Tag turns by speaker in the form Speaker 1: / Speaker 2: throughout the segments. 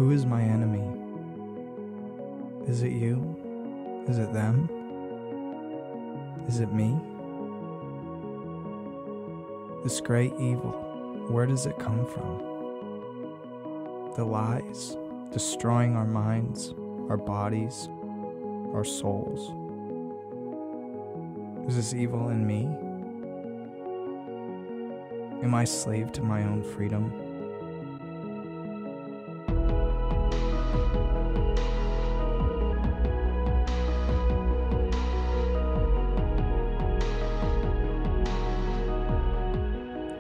Speaker 1: Who is my enemy? Is it you? Is it them? Is it me? This great evil, where does it come from? The lies, destroying our minds, our bodies, our souls. Is this evil in me? Am I slave to my own freedom?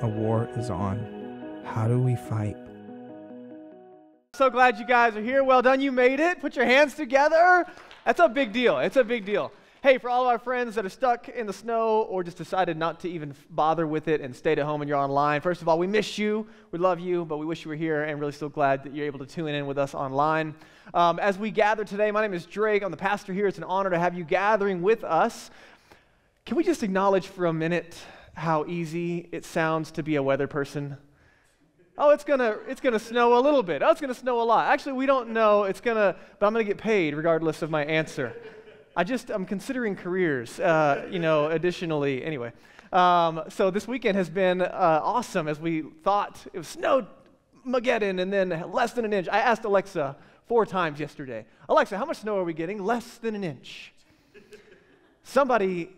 Speaker 1: A war is on. How do we fight?
Speaker 2: So glad you guys are here. Well done, you made it. Put your hands together. That's a big deal. It's a big deal. Hey, for all of our friends that are stuck in the snow or just decided not to even bother with it and stayed at home and you're online, first of all, we miss you. We love you, but we wish you were here and really still glad that you're able to tune in with us online. As we gather today, my name is Drake. I'm the pastor here. It's an honor to have you gathering with us. Can we just acknowledge for a minute how easy it sounds to be a weather person? Oh, it's gonna snow a little bit. Oh, it's gonna snow a lot. Actually, we don't know. But I'm gonna get paid regardless of my answer. I'm considering careers, additionally. Anyway, so this weekend has been awesome as we thought it was snowmageddon and then less than an inch. I asked Alexa 4 times yesterday. Alexa, how much snow are we getting? Less than an inch. Somebody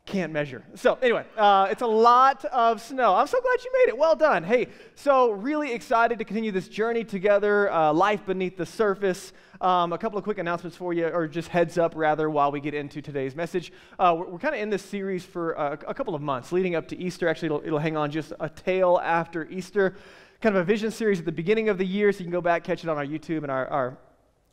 Speaker 2: can't measure. So anyway, it's a lot of snow. I'm so glad you made it. Well done. Hey, so really excited to continue this journey together, life beneath the surface. A couple of quick announcements for you, or just heads up rather, while we get into today's message. We're kind of in this series for a couple of months leading up to Easter. Actually, it'll hang on just a tail after Easter. Kind of a vision series at the beginning of the year, so you can go back, catch it on our YouTube and our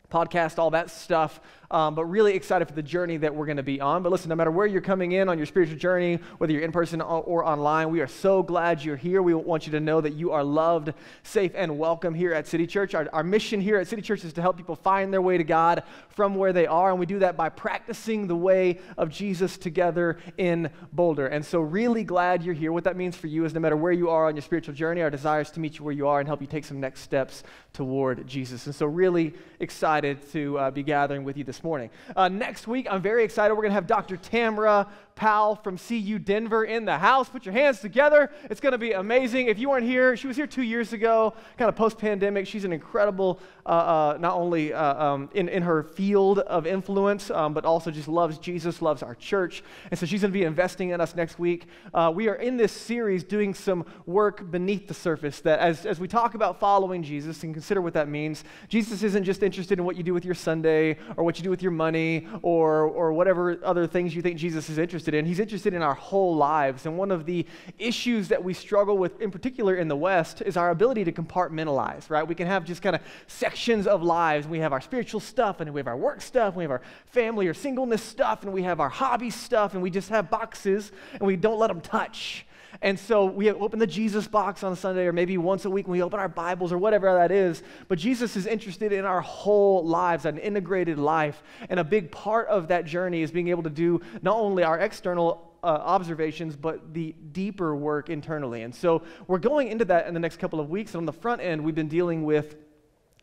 Speaker 2: podcast, all that stuff, but really excited for the journey that we're going to be on. But listen, no matter where you're coming in on your spiritual journey, whether you're in person or online, we are so glad you're here. We want you to know that you are loved, safe, and welcome here at City Church. Our mission here at City Church is to help people find their way to God from where they are, and we do that by practicing the way of Jesus together in Boulder. And so really glad you're here. What that means for you is no matter where you are on your spiritual journey, our desire is to meet you where you are and help you take some next steps toward Jesus. And so really excited to be gathering with you this morning. Next week, I'm very excited. We're going to have Dr. Tamara Powell from CU Denver in the house. Put your hands together. It's going to be amazing. If you weren't here, she was here 2 years ago, kind of post-pandemic. She's an incredible, not only in her field of influence, but also just loves Jesus, loves our church. And so she's going to be investing in us next week. We are in this series doing some work beneath the surface that as we talk about following Jesus and consider what that means, Jesus isn't just interested in what you do with your Sunday or what you do with your money or whatever other things you think Jesus is interested in. He's interested in our whole lives. And one of the issues that we struggle with, in particular in the West, is our ability to compartmentalize, right? We can have just kind of sections of lives. We have our spiritual stuff, and we have our work stuff, and we have our family or singleness stuff, and we have our hobby stuff, and we just have boxes, and we don't let them touch. And so we open the Jesus box on Sunday, or maybe once a week when we open our Bibles or whatever that is. But Jesus is interested in our whole lives, an integrated life. And a big part of that journey is being able to do not only our external observations, but the deeper work internally. And so we're going into that in the next couple of weeks. And on the front end, we've been dealing with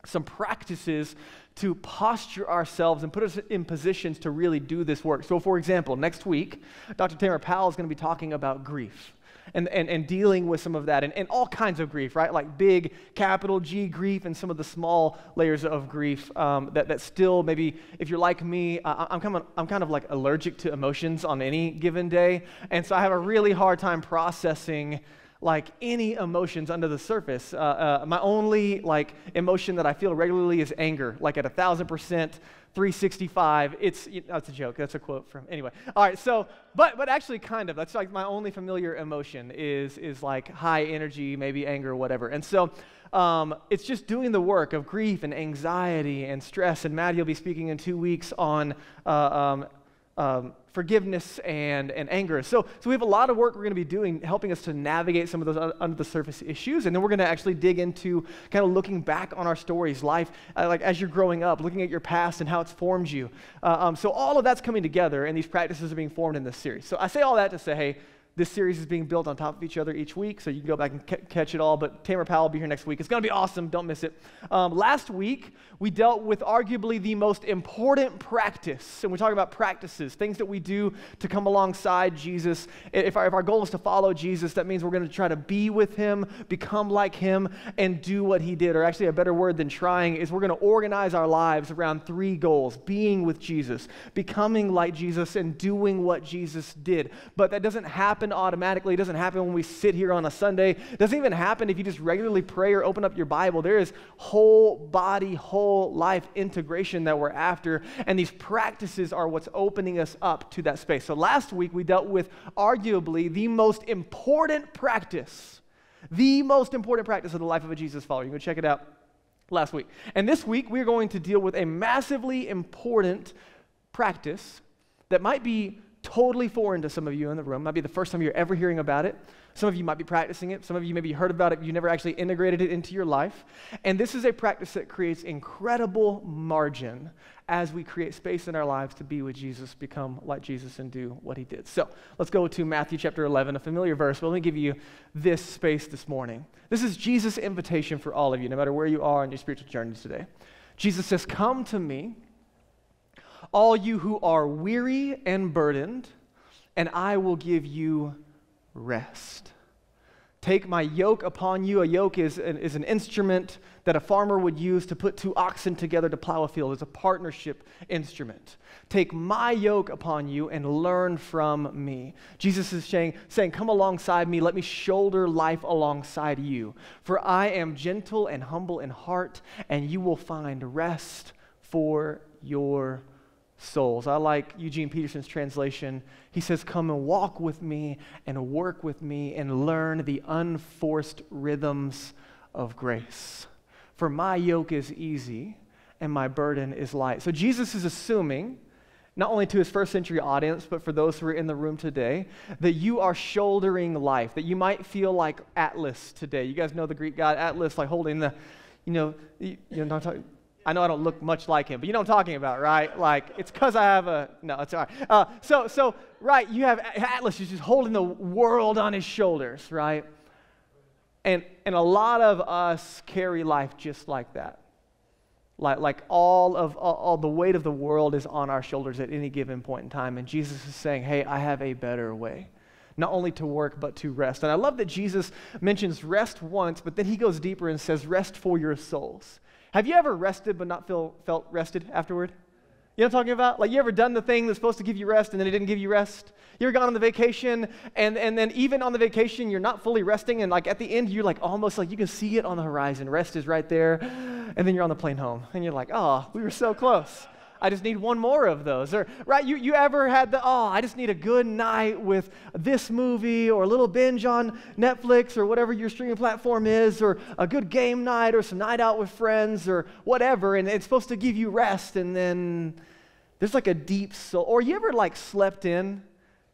Speaker 2: some practices to posture ourselves and put us in positions to really do this work. So for example, next week, Dr. Tamara Powell is going to be talking about grief. And dealing with some of that, and all kinds of grief, right? Like big, capital G grief, and some of the small layers of grief that still maybe, if you're like me, I'm kind of like allergic to emotions on any given day, and so I have a really hard time processing like any emotions under the surface. My only like emotion that I feel regularly is anger, like at 1,000%. 365, it's a joke, that's a quote from, anyway. All right, so, but actually kind of, that's like my only familiar emotion is like high energy, maybe anger, whatever. And so it's just doing the work of grief and anxiety and stress, and Maddie will be speaking in 2 weeks on forgiveness and anger. So we have a lot of work we're going to be doing, helping us to navigate some of those under the surface issues, and then we're going to actually dig into kind of looking back on our stories, life, like as you're growing up, looking at your past and how it's formed you. So all of that's coming together, and these practices are being formed in this series. So I say all that to say, hey, This series is being built on top of each other each week, so you can go back and catch it all. But Tamara Powell will be here next week. It's going to be awesome. Don't miss it. Last week, we dealt with arguably the most important practice. And we're talking about practices, things that we do to come alongside Jesus. If our goal is to follow Jesus, that means we're going to try to be with him, become like him, and do what he did. Or actually, a better word than trying is we're going to organize our lives around 3 goals: being with Jesus, becoming like Jesus, and doing what Jesus did. But that doesn't happen automatically. It doesn't happen when we sit here on a Sunday. It doesn't even happen if you just regularly pray or open up your Bible. There is whole body, whole life integration that we're after, and these practices are what's opening us up to that space. So last week we dealt with arguably the most important practice of the life of a Jesus follower. You can go check it out last week. And this week we're going to deal with a massively important practice that might be totally foreign to some of you in the room. Might be the first time you're ever hearing about it. Some of you might be practicing it. Some of you maybe heard about it, but you never actually integrated it into your life. And this is a practice that creates incredible margin as we create space in our lives to be with Jesus, become like Jesus, and do what he did. So let's go to Matthew chapter 11, a familiar verse, but let me give you this space this morning. This is Jesus' invitation for all of you, no matter where you are on your spiritual journey today. Jesus says, "Come to me, all you who are weary and burdened, and I will give you rest. Take my yoke upon you." A yoke is an instrument that a farmer would use to put 2 oxen together to plow a field. It's a partnership instrument. "Take my yoke upon you and learn from me." Jesus is saying, come alongside me. Let me shoulder life alongside you. "For I am gentle and humble in heart, and you will find rest for your souls." I like Eugene Peterson's translation. He says, "Come and walk with me and work with me and learn the unforced rhythms of grace. For my yoke is easy and my burden is light." So Jesus is assuming, not only to his first century audience, but for those who are in the room today, that you are shouldering life, that you might feel like Atlas today. You guys know the Greek god Atlas, like holding the, not talking. I know I don't look much like him, but you know what I'm talking about, right? Like, it's because I have no, it's all right. Right, you have Atlas, he's just holding the world on his shoulders, right? And a lot of us carry life just like that. Like all the weight of the world is on our shoulders at any given point in time. And Jesus is saying, hey, I have a better way. Not only to work, but to rest. And I love that Jesus mentions rest once, but then he goes deeper and says, rest for your souls. Have you ever rested but not felt rested afterward? You know what I'm talking about? Like, you ever done the thing that's supposed to give you rest and then it didn't give you rest? You ever gone on the vacation and then even on the vacation you're not fully resting, and like at the end you're like almost like you can see it on the horizon. Rest is right there, and then you're on the plane home and you're like, oh, we were so close. I just need one more of those. Or, right, you ever had I just need a good night with this movie or a little binge on Netflix or whatever your streaming platform is, or a good game night or some night out with friends or whatever, and it's supposed to give you rest, and then there's like a deep soul. Or you ever like slept in,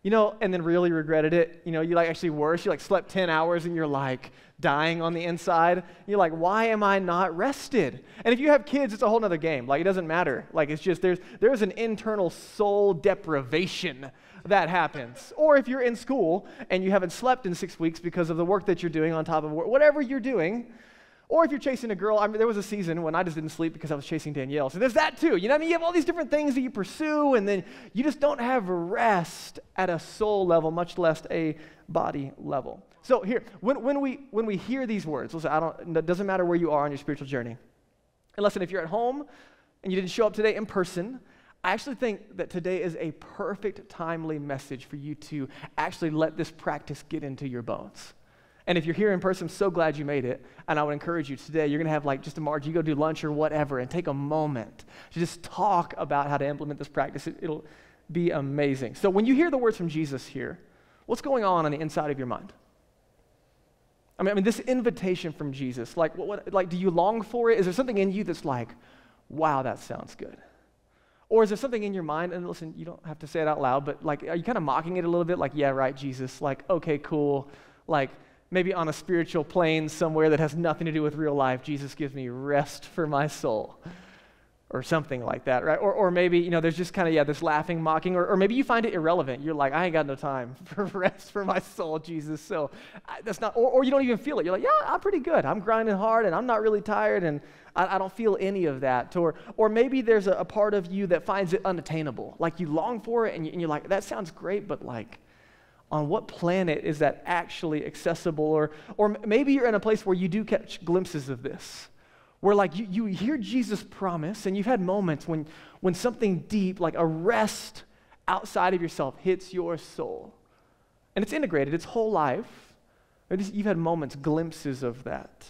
Speaker 2: and then really regretted it? You like actually worse, you like slept 10 hours and you're like dying on the inside. You're like, why am I not rested? And if you have kids, it's a whole nother game. Like, it doesn't matter. Like, it's just there's an internal soul deprivation that happens. Or if you're in school and you haven't slept in 6 weeks because of the work that you're doing on top of work, whatever you're doing. Or if you're chasing a girl. There was a season when I just didn't sleep because I was chasing Danielle. So there's that too. You know what I mean? You have all these different things that you pursue, and then you just don't have rest at a soul level, much less a body level. So here, when we hear these words, listen, it doesn't matter where you are on your spiritual journey. And listen, if you're at home and you didn't show up today in person, I actually think that today is a perfect, timely message for you to actually let this practice get into your bones. And if you're here in person, I'm so glad you made it. And I would encourage you today, you're going to have like just a margin. You go do lunch or whatever and take a moment to just talk about how to implement this practice. It'll be amazing. So when you hear the words from Jesus here, what's going on the inside of your mind? I mean, this invitation from Jesus, like, like, do you long for it? Is there something in you that's like, wow, that sounds good? Or is there something in your mind, and listen, you don't have to say it out loud, but like, are you kind of mocking it a little bit? Like, yeah, right, Jesus. Like, okay, cool. Like, maybe on a spiritual plane somewhere that has nothing to do with real life, Jesus gives me rest for my soul. or something like that, right? Or maybe, there's just kind of, this laughing, mocking, or maybe you find it irrelevant. You're like, I ain't got no time for rest for my soul, Jesus. So that's not, or you don't even feel it. You're like, yeah, I'm pretty good. I'm grinding hard and I'm not really tired and I don't feel any of that. Or maybe there's a part of you that finds it unattainable. Like you long for it and you're like, that sounds great, but like, on what planet is that actually accessible? Or maybe you're in a place where you do catch glimpses of this, where like you hear Jesus promise, and you've had moments when something deep, like a rest outside of yourself, hits your soul. And it's integrated, it's whole life. You've had moments, glimpses of that.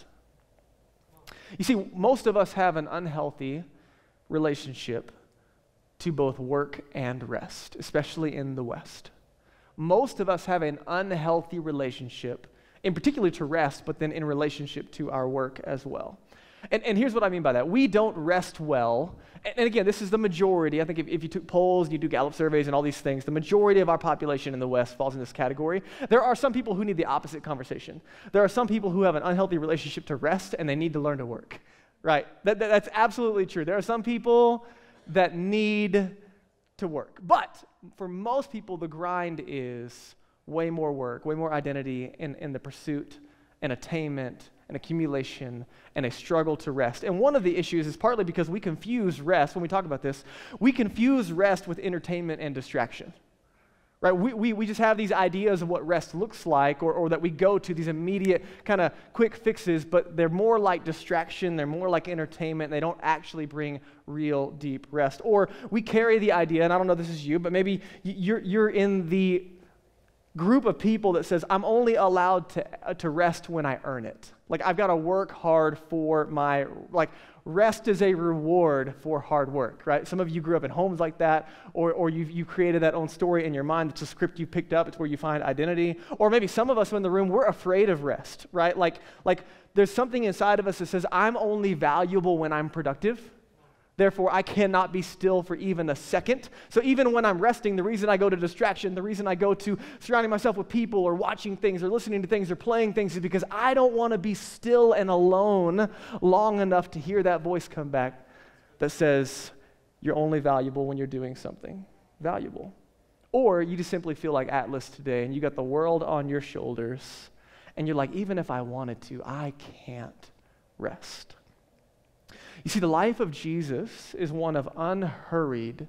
Speaker 2: You see, most of us have an unhealthy relationship to both work and rest, especially in the West. Most of us have an unhealthy relationship, in particular to rest, but then in relationship to our work as well. And here's what I mean by that. We don't rest well. And again, this is the majority. I think if you took polls, you do Gallup surveys and all these things, the majority of our population in the West falls in this category. There are some people who need the opposite conversation. There are some people who have an unhealthy relationship to rest and they need to learn to work, right? That's absolutely true. There are some people that need to work. But for most people, the grind is way more work, way more identity in the pursuit and attainment and accumulation and a struggle to rest. And one of the issues is partly because we confuse rest, when we talk about this, we confuse rest with entertainment and distraction. Right? We just have these ideas of what rest looks like, or that we go to these immediate kind of quick fixes, but they're more like distraction, they're more like entertainment, they don't actually bring real deep rest. Or we carry the idea, and I don't know if this is you, but maybe you're in the group of people that says, I'm only allowed to rest when I earn it. Like, I've got to work hard for my, like, rest is a reward for hard work, right? Some of you grew up in homes like that, or you created that own story in your mind. It's a script you picked up. It's where you find identity. Or maybe some of us in the room, we're afraid of rest, right? Like there's something inside of us that says, I'm only valuable when I'm productive. Therefore, I cannot be still for even a second. So even when I'm resting, the reason I go to distraction, the reason I go to surrounding myself with people or watching things or listening to things or playing things is because I don't want to be still and alone long enough to hear that voice come back that says, you're only valuable when you're doing something valuable. Or you just simply feel like Atlas today and you got the world on your shoulders and you're like, even if I wanted to, I can't rest. You see, the life of Jesus is one of unhurried,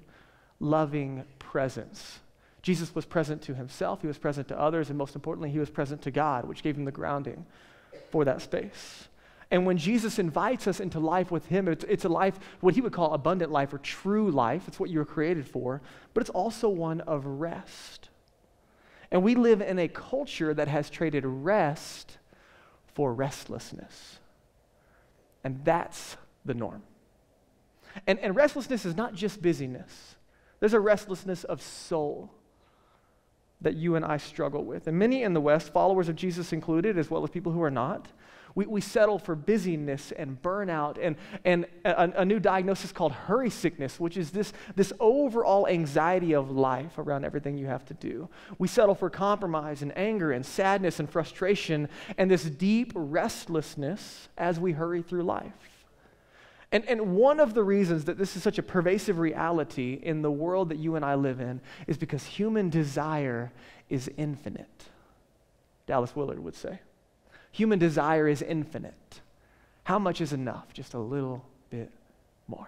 Speaker 2: loving presence. Jesus was present to himself, he was present to others, and most importantly, he was present to God, which gave him the grounding for that space. And when Jesus invites us into life with him, it's a life, what he would call abundant life or true life. It's what you were created for, but it's also one of rest. And we live in a culture that has traded rest for restlessness. And that's the norm. And restlessness is not just busyness. There's a restlessness of soul that you and I struggle with. And many in the West, followers of Jesus included, as well as people who are not, we settle for busyness and burnout and a new diagnosis called hurry sickness, which is this overall anxiety of life around everything you have to do. We settle for compromise and anger and sadness and frustration and this deep restlessness as we hurry through life. And one of the reasons that this is such a pervasive reality in the world that you and I live in is because human desire is infinite. Dallas Willard would say. Human desire is infinite. How much is enough? Just a little bit more.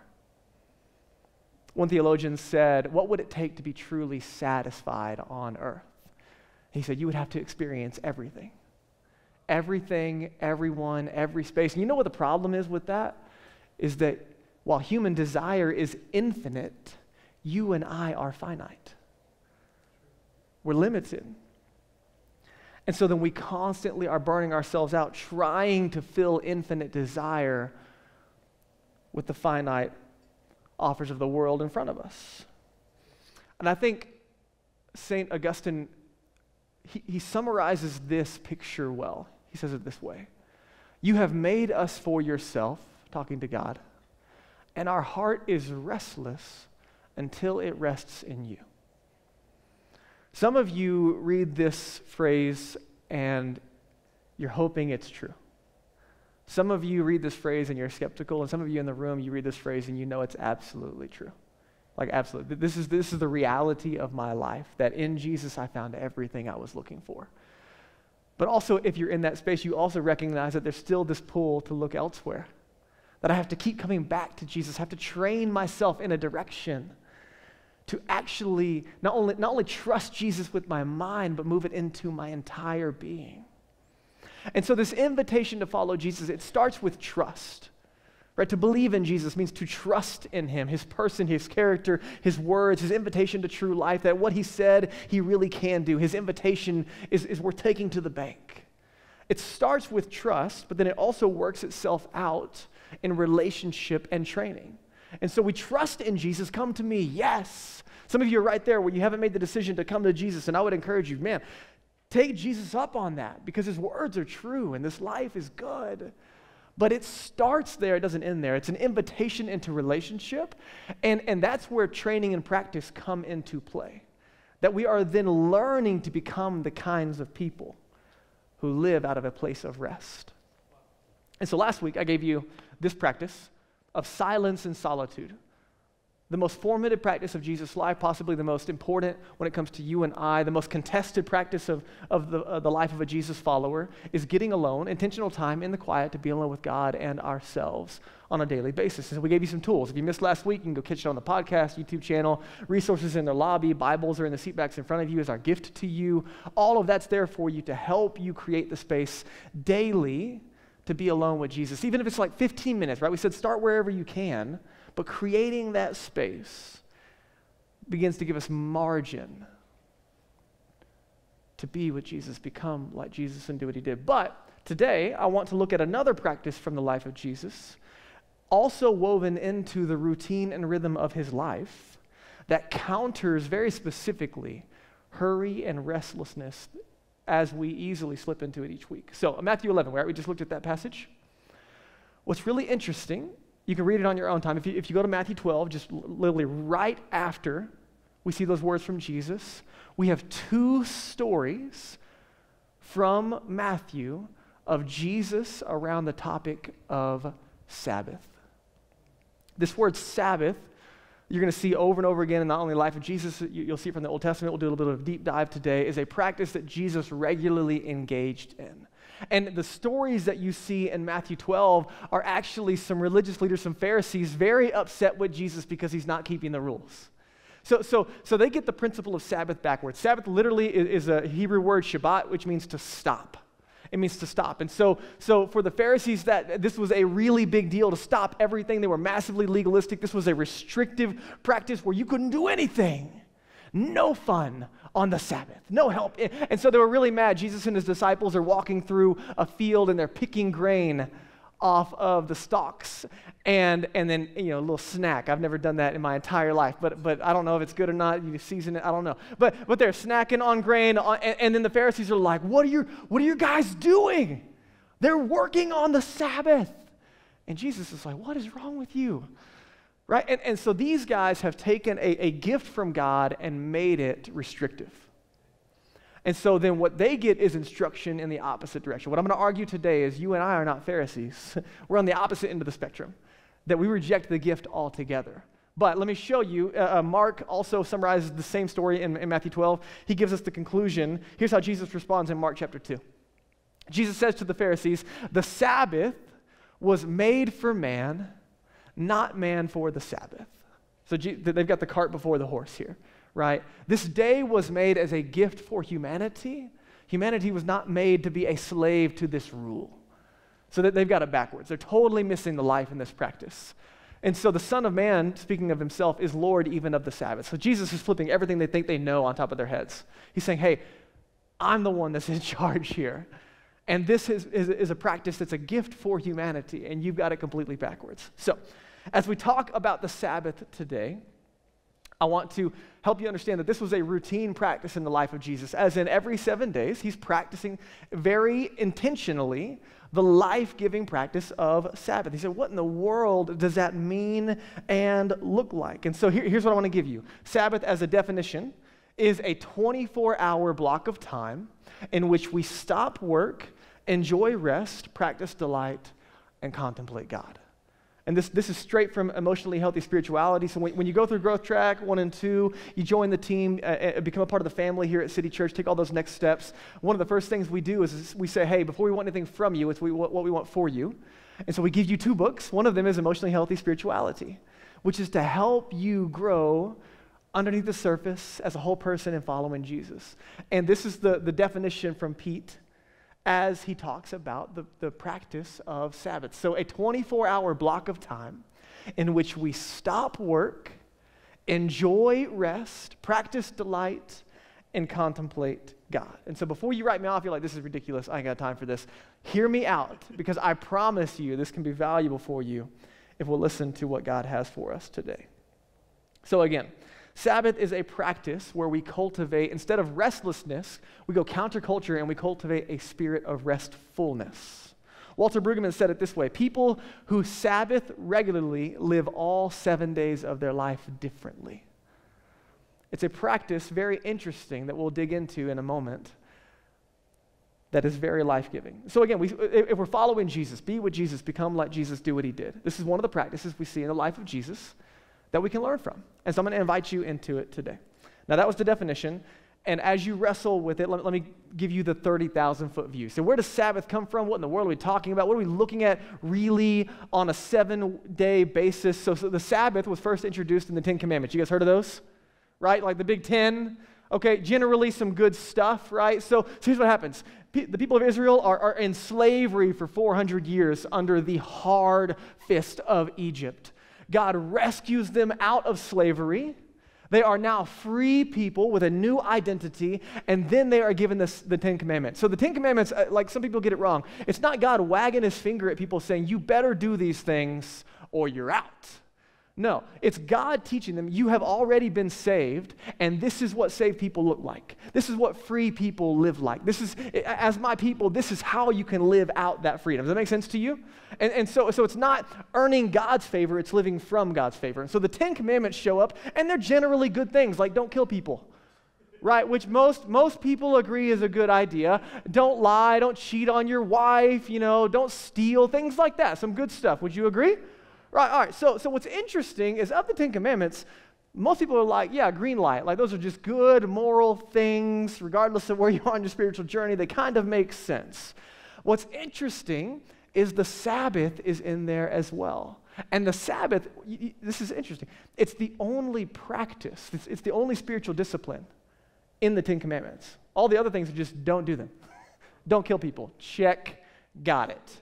Speaker 2: One theologian said, what would it take to be truly satisfied on earth? He said, you would have to experience everything. Everything, everyone, every space. And you know what the problem is with that? Is that while human desire is infinite, you and I are finite. We're limited. And so then we constantly are burning ourselves out trying to fill infinite desire with the finite offers of the world in front of us. And I think St. Augustine, he summarizes this picture well. He says it this way. You have made us for yourself, talking to God, and our heart is restless until it rests in you. Some of you read this phrase and you're hoping it's true. Some of you read this phrase and you're skeptical, and some of you in the room, you read this phrase and you know it's absolutely true. Like absolutely. This is the reality of my life, that in Jesus I found everything I was looking for. But also, if you're in that space, you also recognize that there's still this pull to look elsewhere, that I have to keep coming back to Jesus, I have to train myself in a direction to actually not only trust Jesus with my mind, but move it into my entire being. And so this invitation to follow Jesus, it starts with trust. Right? To believe in Jesus means to trust in him, his person, his character, his words, his invitation to true life, that what he said, he really can do. His invitation is worth taking to the bank. It starts with trust, but then it also works itself out in relationship and training. And so we trust in Jesus. Come to me, yes. Some of you are right there where you haven't made the decision to come to Jesus, and I would encourage you, man, take Jesus up on that, because his words are true and this life is good. But it starts there, it doesn't end there. It's an invitation into relationship, and that's where training and practice come into play. That we are then learning to become the kinds of people who live out of a place of rest. And so last week, I gave you this practice of silence and solitude. The most formative practice of Jesus' life, possibly the most important when it comes to you and I, the most contested practice of the life of a Jesus follower is getting alone, intentional time in the quiet to be alone with God and ourselves on a daily basis. And so we gave you some tools. If you missed last week, you can go catch it on the podcast, YouTube channel, resources in the lobby, Bibles are in the seatbacks in front of you as our gift to you. All of that's there for you to help you create the space daily to be alone with Jesus. Even if it's like 15 minutes, right? We said start wherever you can. But creating that space begins to give us margin to be with Jesus, become like Jesus, and do what he did. But today, I want to look at another practice from the life of Jesus, also woven into the routine and rhythm of his life, that counters very specifically hurry and restlessness as we easily slip into it each week. So, Matthew 11, right? We just looked at that passage. What's really interesting, you can read it on your own time. If you go to Matthew 12, just literally right after we see those words from Jesus, we have two stories from Matthew of Jesus around the topic of Sabbath. This word Sabbath, you're going to see over and over again in not only the life of Jesus, you'll see it from the Old Testament, we'll do a little bit of a deep dive today, is a practice that Jesus regularly engaged in. And the stories that you see in Matthew 12 are actually some religious leaders, some Pharisees, very upset with Jesus because he's not keeping the rules. So they get the principle of Sabbath backwards. Sabbath literally is a Hebrew word, Shabbat, which means to stop. It means to stop. And so for the Pharisees, that this was a really big deal to stop everything. They were massively legalistic. This was a restrictive practice where you couldn't do anything. No fun on the Sabbath, no help. And so they were really mad. Jesus and his disciples are walking through a field and they're picking grain off of the stalks. And then, a little snack. I've never done that in my entire life, but I don't know if it's good or not. You season it, I don't know. But they're snacking on grain, and then the Pharisees are like, what are you guys doing? They're working on the Sabbath. And Jesus is like, what is wrong with you? Right? And so these guys have taken a gift from God and made it restrictive. And so then what they get is instruction in the opposite direction. What I'm going to argue today is you and I are not Pharisees. We're on the opposite end of the spectrum, that we reject the gift altogether. But let me show you, Mark also summarizes the same story in Matthew 12. He gives us the conclusion. Here's how Jesus responds in Mark chapter 2. Jesus says to the Pharisees, the Sabbath was made for man, not man for the Sabbath. So they've got the cart before the horse here, right? This day was made as a gift for humanity. Humanity was not made to be a slave to this rule. So that they've got it backwards. They're totally missing the life in this practice. And so the Son of Man, speaking of himself, is Lord even of the Sabbath. So Jesus is flipping everything they think they know on top of their heads. He's saying, hey, I'm the one that's in charge here. And this is a practice that's a gift for humanity, and you've got it completely backwards. So, as we talk about the Sabbath today, I want to help you understand that this was a routine practice in the life of Jesus. As in every 7 days, he's practicing very intentionally the life-giving practice of Sabbath. He said, what in the world does that mean and look like? And so here's what I want to give you. Sabbath, as a definition, is a 24-hour block of time in which we stop work, enjoy rest, practice delight, and contemplate God. And this is straight from emotionally healthy spirituality. So when you go through Growth Track 1 and 2, you join the team, become a part of the family here at City Church, take all those next steps. One of the first things we do is we say, hey, before we want anything from you, it's what we want for you. And so we give you 2 books. One of them is Emotionally Healthy Spirituality, which is to help you grow underneath the surface as a whole person and following Jesus. And this is the definition from Pete as he talks about the practice of Sabbath. So a 24-hour block of time in which we stop work, enjoy rest, practice delight, and contemplate God. And so before you write me off, you're like, this is ridiculous, I ain't got time for this. Hear me out, because I promise you this can be valuable for you if we'll listen to what God has for us today. So again, Sabbath is a practice where we cultivate, instead of restlessness, we go counterculture and we cultivate a spirit of restfulness. Walter Brueggemann said it this way: people who Sabbath regularly live all 7 days of their life differently. It's a practice very interesting that we'll dig into in a moment that is very life-giving. So again, if we're following Jesus, be what Jesus, become like Jesus, do what he did. This is one of the practices we see in the life of Jesus that we can learn from. And so I'm going to invite you into it today. Now that was the definition, and as you wrestle with it, let me give you the 30,000-foot view. So where does Sabbath come from? What in the world are we talking about? What are we looking at really on a 7-day basis? So the Sabbath was first introduced in the 10 Commandments. You guys heard of those? Right? Like the Big 10? Okay, generally some good stuff, right? So here's what happens. The people of Israel are in slavery for 400 years under the hard fist of Egypt. God rescues them out of slavery. They are now free people with a new identity, and then they are given the 10 Commandments. So the 10 Commandments, like some people get it wrong, it's not God wagging his finger at people saying, you better do these things or you're out. No, it's God teaching them, you have already been saved, and this is what saved people look like. This is what free people live like. This is, as my people, this is how you can live out that freedom. Does that make sense to you? And so it's not earning God's favor, it's living from God's favor. And so the 10 Commandments show up, and they're generally good things, like don't kill people, right? Which most people agree is a good idea. Don't lie, don't cheat on your wife, don't steal, things like that. Some good stuff. Would you agree? Right, all right, so what's interesting is of the 10 Commandments, most people are like, yeah, green light. Like those are just good moral things, regardless of where you are on your spiritual journey. They kind of make sense. What's interesting is the Sabbath is in there as well. And the Sabbath, this is interesting, it's the only practice, it's the only spiritual discipline in the 10 Commandments. All the other things are just don't do them. Don't kill people. Check, got it.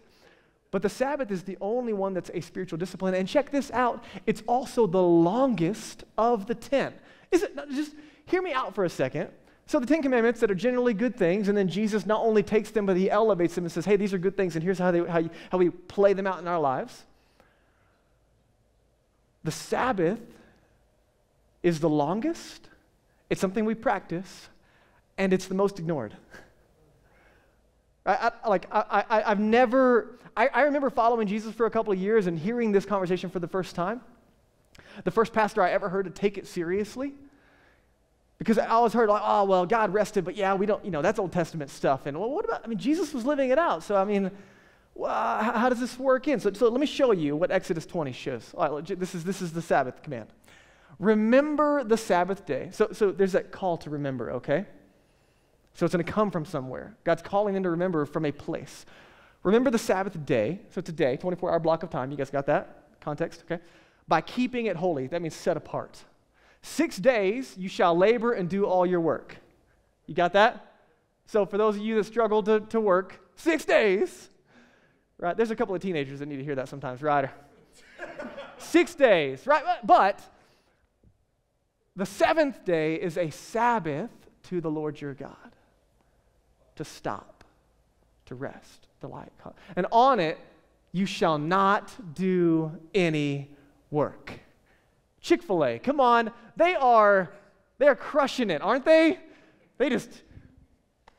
Speaker 2: But the Sabbath is the only one that's a spiritual discipline. And check this out, it's also the longest of the 10. Just hear me out for a second. So the 10 Commandments that are generally good things, and then Jesus not only takes them, but he elevates them and says, hey, these are good things, and here's how we play them out in our lives. The Sabbath is the longest, it's something we practice, and it's the most ignored. I remember following Jesus for a couple of years and hearing this conversation for the first time. The first pastor I ever heard to take it seriously. Because I always heard, like, oh, well, God rested, but yeah, we don't, that's Old Testament stuff. And well, what about, Jesus was living it out. So, well, how does this work in? So let me show you what Exodus 20 shows. All right, this is the Sabbath command. Remember the Sabbath day. So there's that call to remember, okay? So it's going to come from somewhere. God's calling them to remember from a place. Remember the Sabbath day. So it's a day, 24-hour block of time. You guys got that context? Okay. By keeping it holy. That means set apart. 6 days you shall labor and do all your work. You got that? So for those of you that struggle to work, 6 days. Right? There's a couple of teenagers that need to hear that sometimes, right? 6 days, right? But the 7th day is a Sabbath to the Lord your God. To stop, to rest, delight. And on it, you shall not do any work. Chick-fil-A, come on, they are crushing it, aren't they?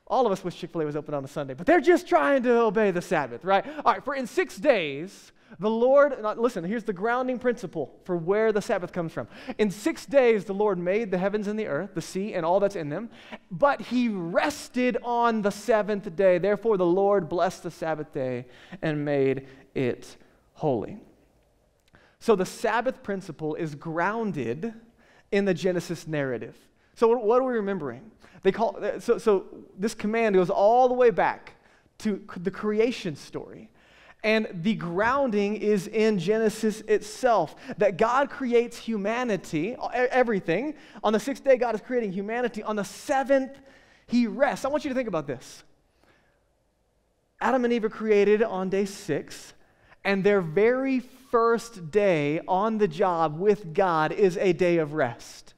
Speaker 2: All of us wish Chick-fil-A was open on a Sunday, but they're just trying to obey the Sabbath, right? All right, for in 6 days, The Lord, listen, here's the grounding principle for where the Sabbath comes from. In 6 days, the Lord made the heavens and the earth, the sea, and all that's in them, but he rested on the seventh day. Therefore, the Lord blessed the Sabbath day and made it holy. So the Sabbath principle is grounded in the Genesis narrative. So what are we remembering? So this command goes all the way back to the creation story. And the grounding is in Genesis itself, that God creates humanity, everything. On the 6th day, God is creating humanity. On the 7th, he rests. I want you to think about this. Adam and Eve are created on day 6, and their very first day on the job with God is a day of rest.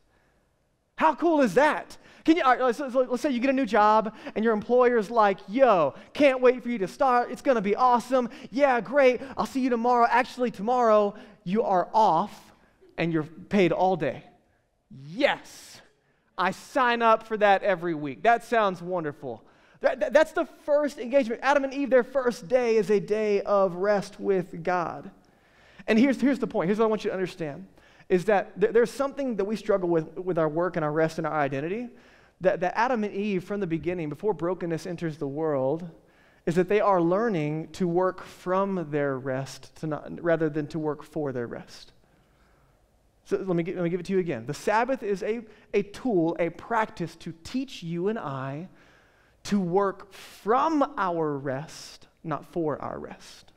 Speaker 2: How cool is that? Let's say you get a new job and your employer's like, yo, can't wait for you to start. It's going to be awesome. Yeah, great. I'll see you tomorrow. Actually, tomorrow you are off and you're paid all day. Yes, I sign up for that every week. That sounds wonderful. That's the first engagement. Adam and Eve, their first day is a day of rest with God. And here's the point. Here's what I want you to understand, is that there's something that we struggle with our work and our rest and our identity, that Adam and Eve from the beginning, before brokenness enters the world, is that they are learning to work from their rest rather than to work for their rest. So let me give it to you again. The Sabbath is a tool, a practice to teach you and I to work from our rest, not for our rest.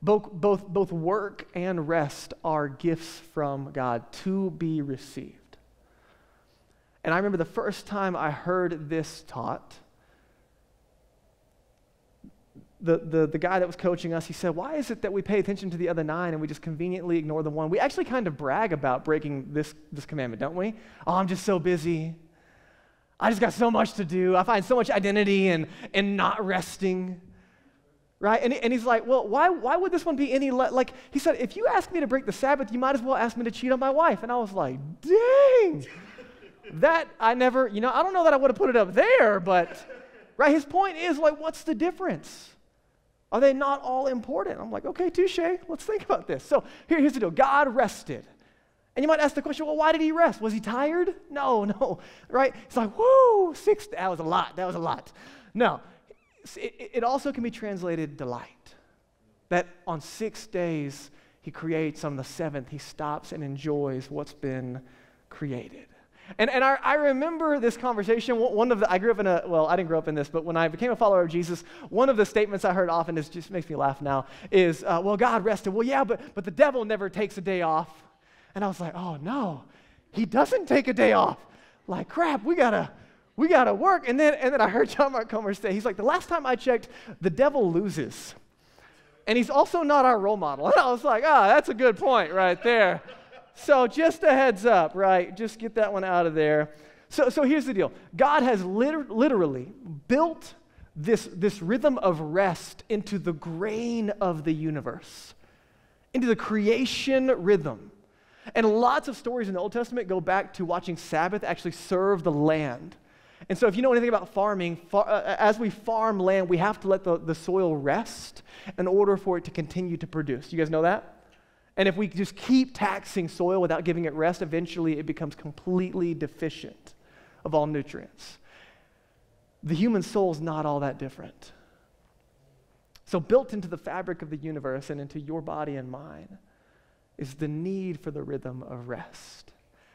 Speaker 2: Both work and rest are gifts from God to be received. And I remember the first time I heard this taught, the guy that was coaching us, he said, why is it that we pay attention to the other 9 and we just conveniently ignore the one? We actually kind of brag about breaking this commandment, don't we? Oh, I'm just so busy. I just got so much to do. I find so much identity in not resting. Right? And he's like, well, why would this one be any like, he said, if you ask me to break the Sabbath, you might as well ask me to cheat on my wife. And I was like, dang. That I never, I don't know that I would have put it up there, but, right, his point is, like, what's the difference? Are they not all important? I'm like, okay, touche, let's think about this. So here's the deal. God rested. And you might ask the question, well, why did he rest? Was he tired? No, right? It's like, whoo, 6, that was a lot. No, it also can be translated delight. That on 6 days, he creates, on the 7th, he stops and enjoys what's been created. And I remember this conversation. I grew up I didn't grow up in this, but when I became a follower of Jesus, one of the statements I heard often just makes me laugh now is, well, God rested. Well, yeah, but the devil never takes a day off. And I was like, oh no, he doesn't take a day off. Like, crap, we gotta work. And then I heard John Mark Comer say, he's like, the last time I checked, the devil loses. And he's also not our role model. And I was like, that's a good point right there. So just a heads up, right? Just get that one out of there. So here's the deal. God has literally built this rhythm of rest into the grain of the universe, into the creation rhythm. And lots of stories in the Old Testament go back to watching Sabbath actually serve the land. And so if you know anything about farming, as we farm land, we have to let the soil rest in order for it to continue to produce. You guys know that? And if we just keep taxing soil without giving it rest, eventually it becomes completely deficient of all nutrients. The human soul is not all that different. So built into the fabric of the universe and into your body and mine is the need for the rhythm of rest.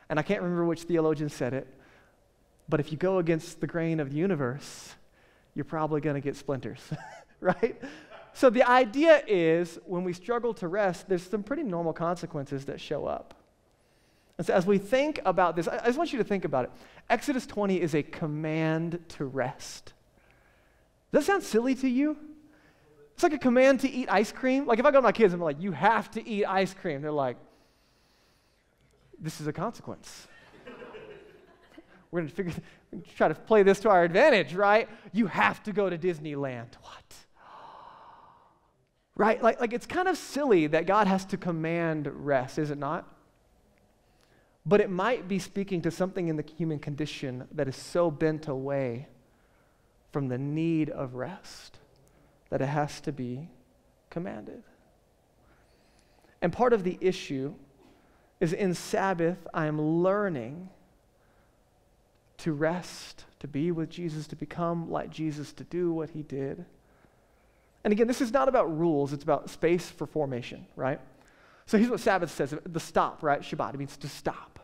Speaker 2: And I can't remember which theologian said it, but if you go against the grain of the universe, you're probably going to get splinters, right? So the idea is when we struggle to rest, there's some pretty normal consequences that show up. And so as we think about this, I just want you to think about it. Exodus 20 is a command to rest. Does that sound silly to you? It's like a command to eat ice cream. Like if I go to my kids and I'm like, you have to eat ice cream. They're like, this is a consequence. We're going to try to play this to our advantage, right? You have to go to Disneyland. What? Right? Like it's kind of silly that God has to command rest, is it not? But it might be speaking to something in the human condition that is so bent away from the need of rest that it has to be commanded. And part of the issue is in Sabbath, I am learning to rest, to be with Jesus, to become like Jesus, to do what he did. And again, this is not about rules, it's about space for formation, right? So here's what Sabbath says, the stop, right? Shabbat, it means to stop.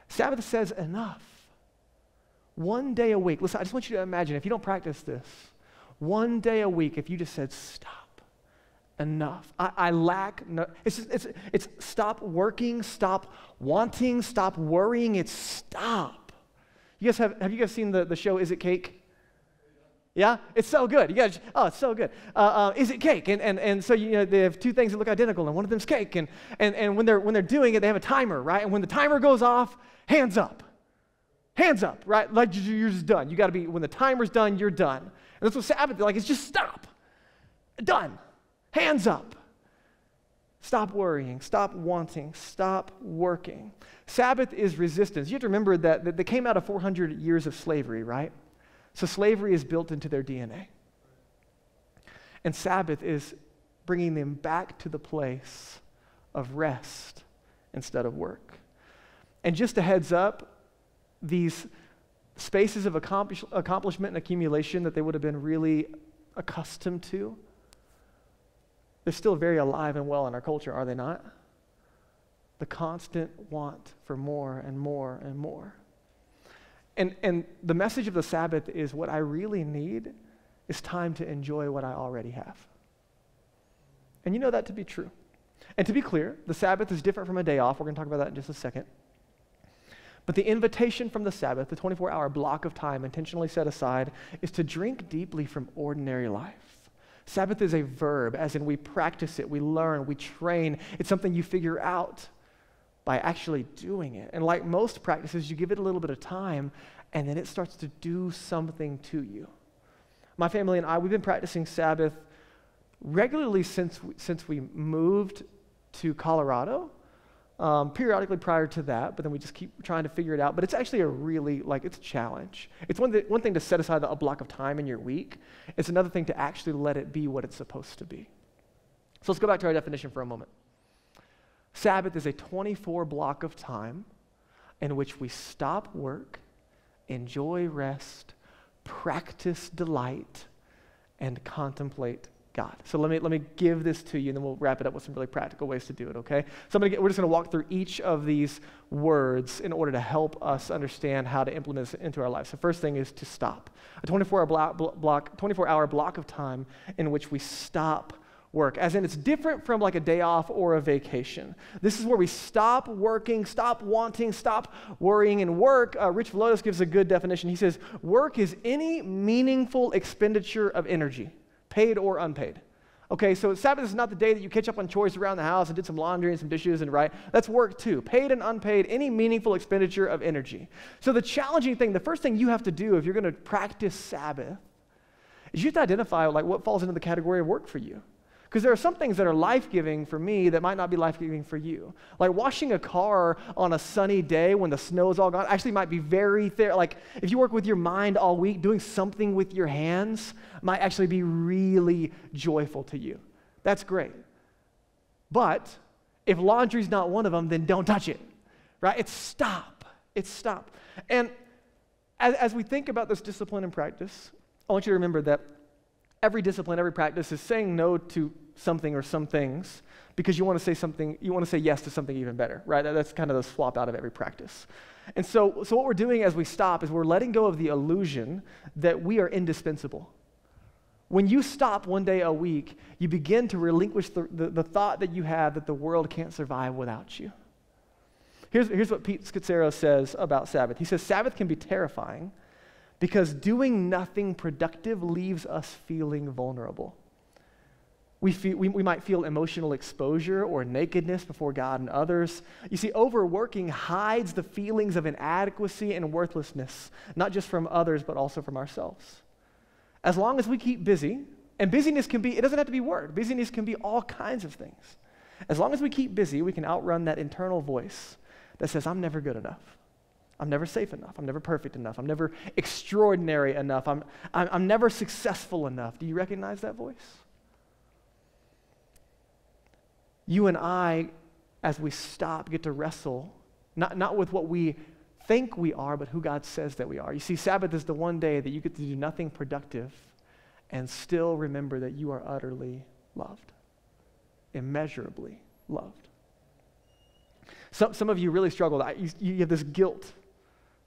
Speaker 2: Sabbath says enough. One day a week. Listen, I just want you to imagine, if you don't practice this, one day a week, if you just said stop, enough. I lack, no, it's stop working, stop wanting, stop worrying, it's stop. You guys have you guys seen the show Is It Cake? Yeah? It's so good. You guys, oh, it's so good. Is it cake? And so they have two things that look identical, and one of them's cake. And when they're doing it, they have a timer, right? And when the timer goes off, hands up. Hands up, right? Like you're just done. You got to be, when the timer's done, you're done. And that's what Sabbath is like. It's just stop. Done. Hands up. Stop worrying. Stop wanting. Stop working. Sabbath is resistance. You have to remember that they came out of 400 years of slavery, right? So slavery is built into their DNA. And Sabbath is bringing them back to the place of rest instead of work. And just a heads up, these spaces of accomplishment and accumulation that they would have been really accustomed to, they're still very alive and well in our culture, are they not? The constant want for more and more and more. And the message of the Sabbath is what I really need is time to enjoy what I already have. And you know that to be true. And to be clear, the Sabbath is different from a day off. We're going to talk about that in just a second. But the invitation from the Sabbath, the 24-hour block of time intentionally set aside, is to drink deeply from ordinary life. Sabbath is a verb, as in we practice it, we learn, we train. It's something you figure out by actually doing it. And like most practices, you give it a little bit of time, and then it starts to do something to you. My family and I, we've been practicing Sabbath regularly since we moved to Colorado. Periodically prior to that, but then we just keep trying to figure it out. But it's actually it's a challenge. It's one thing to set aside a block of time in your week. It's another thing to actually let it be what it's supposed to be. So let's go back to our definition for a moment. Sabbath is a 24 block of time in which we stop work, enjoy rest, practice delight, and contemplate God. So let me give this to you, and then we'll wrap it up with some really practical ways to do it, okay? So we're just going to walk through each of these words in order to help us understand how to implement this into our lives. The first thing is to stop. A 24-hour block of time in which we stop work, as in it's different from like a day off or a vacation. This is where we stop working, stop wanting, stop worrying. And work, Rich Velotis gives a good definition. He says, work is any meaningful expenditure of energy, paid or unpaid. Okay, so Sabbath is not the day that you catch up on chores around the house and did some laundry and some dishes and right. That's work too. Paid and unpaid, any meaningful expenditure of energy. So the challenging thing, the first thing you have to do if you're going to practice Sabbath is you have to identify like what falls into the category of work for you. Because there are some things that are life-giving for me that might not be life-giving for you. Like washing a car on a sunny day when the snow is all gone actually might be like if you work with your mind all week, doing something with your hands might actually be really joyful to you. That's great. But if laundry's not one of them, then don't touch it, right? It's stop. And as we think about this discipline and practice, I want you to remember that every discipline, every practice is saying no to something or some things because you want to say yes to something even better, right? That's kind of the swap out of every practice. And so what we're doing as we stop is we're letting go of the illusion that we are indispensable. When you stop one day a week, you begin to relinquish the thought that you have that the world can't survive without you. Here's what Pete Scazzero says about Sabbath. He says, Sabbath can be terrifying because doing nothing productive leaves us feeling vulnerable. We might feel emotional exposure or nakedness before God and others. You see, overworking hides the feelings of inadequacy and worthlessness, not just from others, but also from ourselves. As long as we keep busy, and busyness it doesn't have to be work. Busyness can be all kinds of things. As long as we keep busy, we can outrun that internal voice that says, I'm never good enough. I'm never safe enough. I'm never perfect enough. I'm never extraordinary enough. I'm never successful enough. Do you recognize that voice? You and I, as we stop, get to wrestle, not with what we think we are, but who God says that we are. You see, Sabbath is the one day that you get to do nothing productive and still remember that you are utterly loved, immeasurably loved. Some of you really struggle. You have this guilt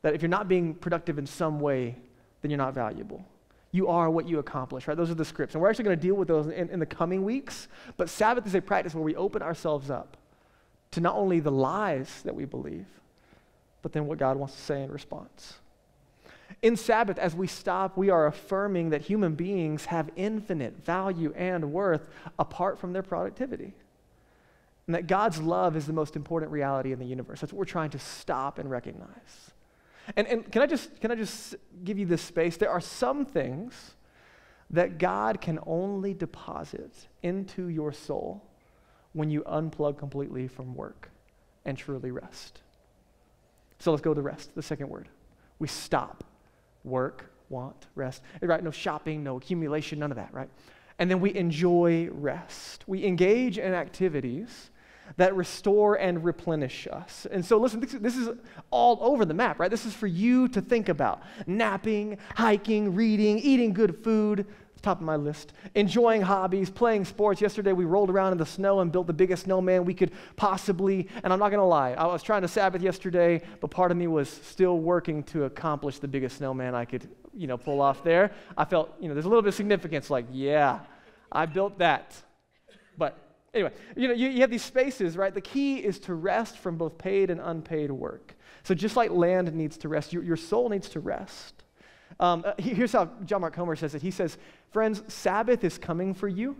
Speaker 2: that if you're not being productive in some way, then you're not valuable. You are what you accomplish, right? Those are the scripts. And we're actually going to deal with those in the coming weeks. But Sabbath is a practice where we open ourselves up to not only the lies that we believe, but then what God wants to say in response. In Sabbath, as we stop, we are affirming that human beings have infinite value and worth apart from their productivity. And that God's love is the most important reality in the universe. That's what we're trying to stop and recognize. And can I just give you this space? There are some things that God can only deposit into your soul when you unplug completely from work and truly rest. So let's go to rest, the second word. We stop. Work, want, rest. Right? No shopping, no accumulation, none of that, right? And then we enjoy rest. We engage in activities that restore and replenish us. And so listen, this is all over the map, right? This is for you to think about. Napping, hiking, reading, eating good food, top of my list. Enjoying hobbies, playing sports. Yesterday we rolled around in the snow and built the biggest snowman we could possibly, and I'm not gonna lie, I was trying to Sabbath yesterday, but part of me was still working to accomplish the biggest snowman I could, pull off there. I felt, there's a little bit of significance, like, yeah, I built that. But anyway, you have these spaces, right? The key is to rest from both paid and unpaid work. So just like land needs to rest, your soul needs to rest. Here's how John Mark Comer says it. He says, friends, Sabbath is coming for you,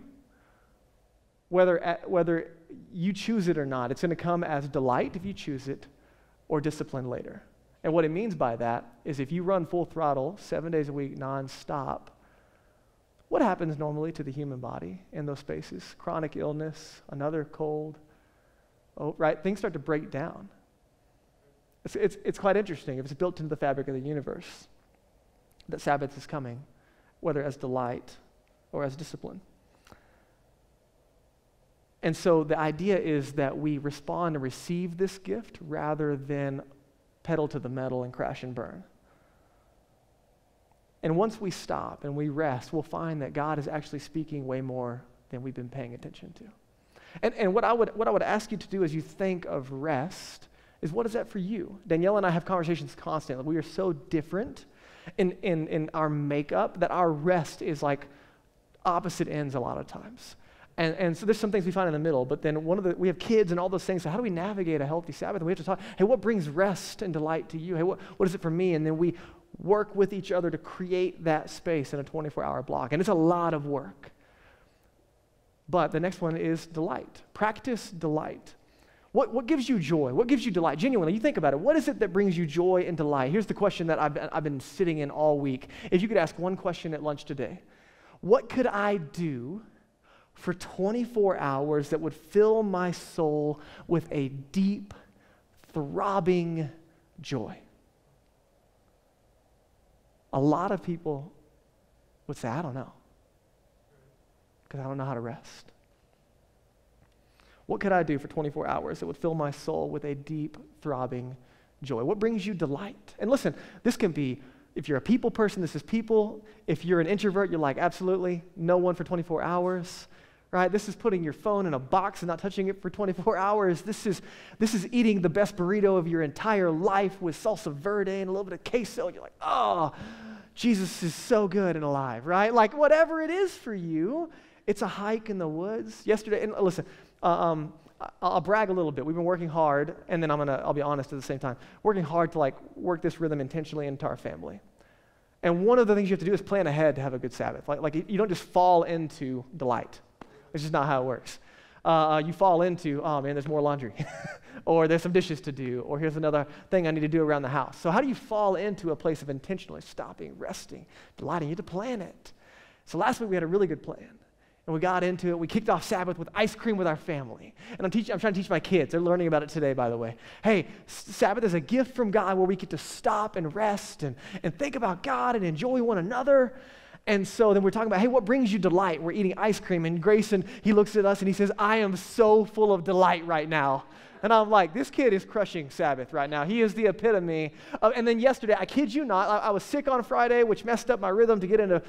Speaker 2: whether you choose it or not. It's going to come as delight if you choose it, or discipline later. And what it means by that is if you run full throttle 7 days a week nonstop, what happens normally to the human body in those spaces? Chronic illness, another cold, right? Things start to break down. It's quite interesting if it's built into the fabric of the universe that Sabbath is coming, whether as delight or as discipline. And so the idea is that we respond and receive this gift rather than pedal to the metal and crash and burn. And once we stop and we rest, we'll find that God is actually speaking way more than we've been paying attention to. And what I would ask you to do as you think of rest is, what is that for you? Danielle and I have conversations constantly. We are so different in our makeup that our rest is like opposite ends a lot of times. And so there's some things we find in the middle, but then we have kids and all those things, so how do we navigate a healthy Sabbath? We have to talk, hey, what brings rest and delight to you? Hey, what is it for me? And then we work with each other to create that space in a 24-hour block. And it's a lot of work. But the next one is delight. Practice delight. What gives you joy? What gives you delight? Genuinely, you think about it. What is it that brings you joy and delight? Here's the question that I've been sitting in all week. If you could ask one question at lunch today, what could I do for 24 hours that would fill my soul with a deep, throbbing joy? A lot of people would say, I don't know, because I don't know how to rest. What could I do for 24 hours that would fill my soul with a deep, throbbing joy? What brings you delight? And listen, this can be, if you're a people person, this is people. If you're an introvert, you're like, absolutely, no one for 24 hours, right? This is putting your phone in a box and not touching it for 24 hours. This is eating the best burrito of your entire life with salsa verde and a little bit of queso. You're like, oh, Jesus is so good and alive, right? Like whatever it is for you, it's a hike in the woods. Yesterday, and listen, I'll brag a little bit. We've been working hard, and then I'll be honest at the same time, working hard to work this rhythm intentionally into our family. And one of the things you have to do is plan ahead to have a good Sabbath. Like you don't just fall into delight. It's just not how it works. You fall into, oh man, there's more laundry, or there's some dishes to do, or here's another thing I need to do around the house. So how do you fall into a place of intentionally stopping, resting, delighting? You have to plan it. So last week we had a really good plan. And we got into it. We kicked off Sabbath with ice cream with our family. And I'm trying to teach my kids. They're learning about it today, by the way. Hey, Sabbath is a gift from God where we get to stop and rest and think about God and enjoy one another. And so then we're talking about, hey, what brings you delight? We're eating ice cream, and Grayson, he looks at us and he says, I am so full of delight right now. And I'm like, this kid is crushing Sabbath right now. He is the epitome. And then yesterday, I kid you not, I was sick on Friday, which messed up my rhythm to get into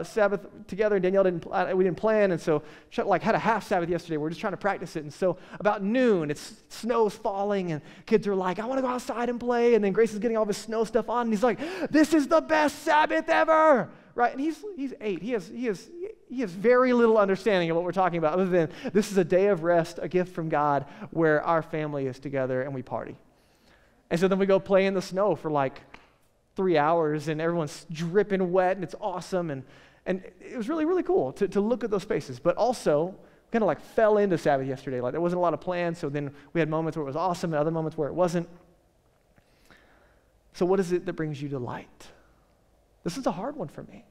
Speaker 2: Sabbath together. And Danielle we didn't plan, and so had a half Sabbath yesterday. We're just trying to practice it. And so about noon, snow's falling, and kids are like, I want to go outside and play. And then Grace is getting all this snow stuff on, and he's like, this is the best Sabbath ever. Right? And he's 8. He has very little understanding of what we're talking about, other than this is a day of rest, a gift from God, where our family is together and we party. And so then we go play in the snow for like 3 hours, and everyone's dripping wet, and it's awesome. And it was really, really cool to look at those spaces. But also, kind of like fell into Sabbath yesterday. Like there wasn't a lot of plans, so then we had moments where it was awesome and other moments where it wasn't. So what is it that brings you delight? This is a hard one for me.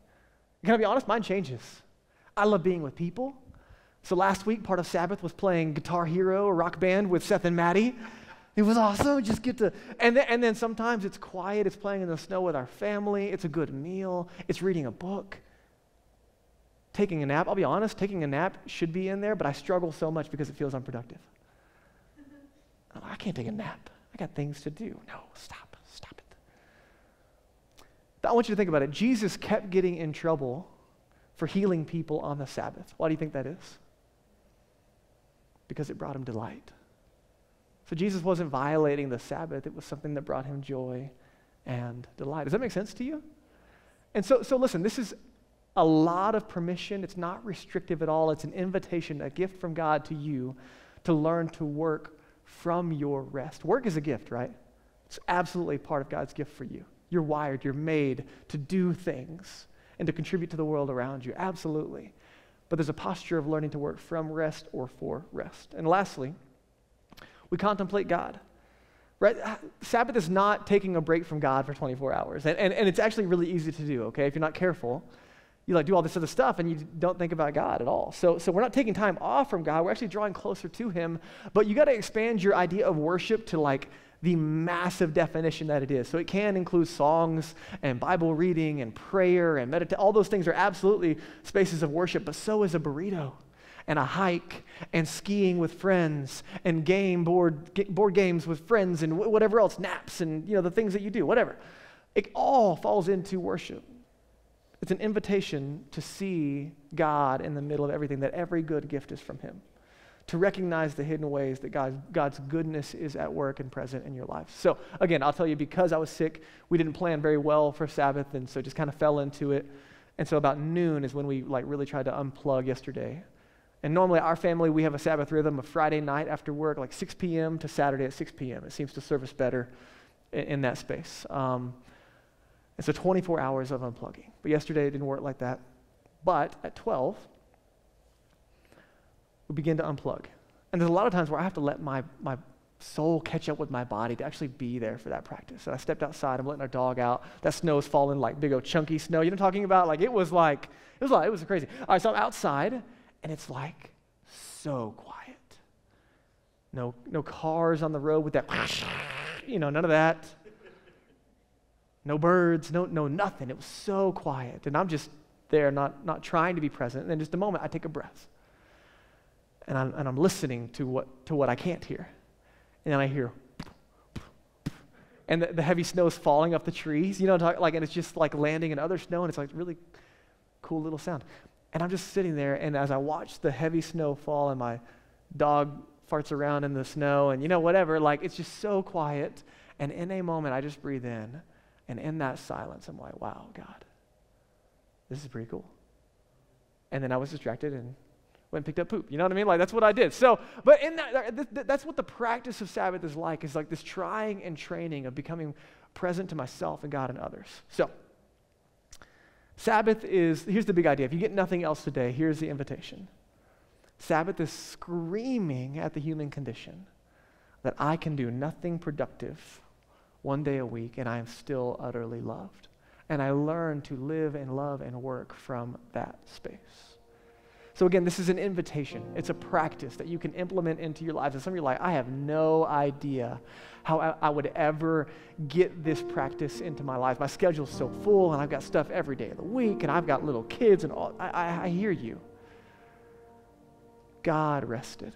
Speaker 2: Can I be honest? Mine changes. I love being with people. So last week, part of Sabbath was playing Guitar Hero, a rock band with Seth and Maddie. It was awesome. Just get to, and then sometimes it's quiet. It's playing in the snow with our family. It's a good meal. It's reading a book. Taking a nap. I'll be honest, taking a nap should be in there, but I struggle so much because it feels unproductive. I can't take a nap. I got things to do. No, stop it. I want you to think about it. Jesus kept getting in trouble for healing people on the Sabbath. Why do you think that is? Because it brought him delight. So Jesus wasn't violating the Sabbath. It was something that brought him joy and delight. Does that make sense to you? And so listen, this is a lot of permission. It's not restrictive at all. It's an invitation, a gift from God to you to learn to work from your rest. Work is a gift, right? It's absolutely part of God's gift for you. You're wired, you're made to do things and to contribute to the world around you, absolutely. But there's a posture of learning to work from rest or for rest. And lastly, we contemplate God. Right? Sabbath is not taking a break from God for 24 hours. And it's actually really easy to do, okay? If you're not careful, you do all this other stuff and you don't think about God at all. So we're not taking time off from God. We're actually drawing closer to him. But you got to expand your idea of worship to the massive definition that it is. So it can include songs and Bible reading and prayer and meditation. All those things are absolutely spaces of worship, but so is a burrito and a hike and skiing with friends and board games with friends and whatever else, naps and the things that you do, whatever. It all falls into worship. It's an invitation to see God in the middle of everything, that every good gift is from him. To recognize the hidden ways that God's goodness is at work and present in your life. So again, I'll tell you, because I was sick, we didn't plan very well for Sabbath, and so just kind of fell into it. And so about noon is when we really tried to unplug yesterday. And normally our family, we have a Sabbath rhythm of Friday night after work, 6 p.m. to Saturday at 6 p.m. It seems to serve us better in that space. And so 24 hours of unplugging. But yesterday it didn't work like that. But at 12, we begin to unplug. And there's a lot of times where I have to let my soul catch up with my body to actually be there for that practice. And I stepped outside, I'm letting our dog out. That snow's falling like big old chunky snow. You know what I'm talking about? It was crazy. All right, so I'm outside, and it's so quiet. No cars on the road with that, none of that. No birds, no nothing. It was so quiet. And I'm just there, not trying to be present. And then just a moment, I take a breath. And I'm listening to what I can't hear. And then I hear, and the heavy snow is falling off the trees, and it's just landing in other snow, and it's really cool little sound. And I'm just sitting there, and as I watch the heavy snow fall, and my dog farts around in the snow, and whatever, it's just so quiet. And in a moment, I just breathe in, and in that silence, I'm like, wow, God, this is pretty cool. And then I was distracted and went and picked up poop. You know what I mean? That's what I did. So, but in that's what the practice of Sabbath is like this trying and training of becoming present to myself and God and others. So, Sabbath here's the big idea. If you get nothing else today, here's the invitation. Sabbath is screaming at the human condition that I can do nothing productive one day a week and I am still utterly loved. And I learn to live and love and work from that space. So again, this is an invitation. It's a practice that you can implement into your lives. And some of you are like, I have no idea how I would ever get this practice into my life. My schedule's so full, and I've got stuff every day of the week, and I've got little kids and all. I hear you. God rested.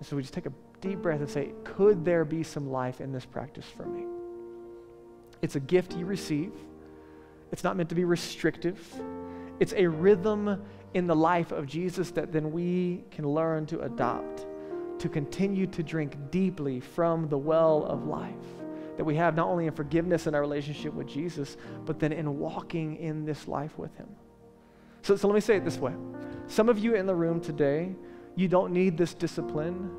Speaker 2: So we just take a deep breath and say, could there be some life in this practice for me? It's a gift you receive. It's not meant to be restrictive. It's a rhythm in the life of Jesus that then we can learn to adopt, to continue to drink deeply from the well of life that we have not only in forgiveness in our relationship with Jesus, but then in walking in this life with him. So let me say it this way. Some of you in the room today, you don't need this discipline.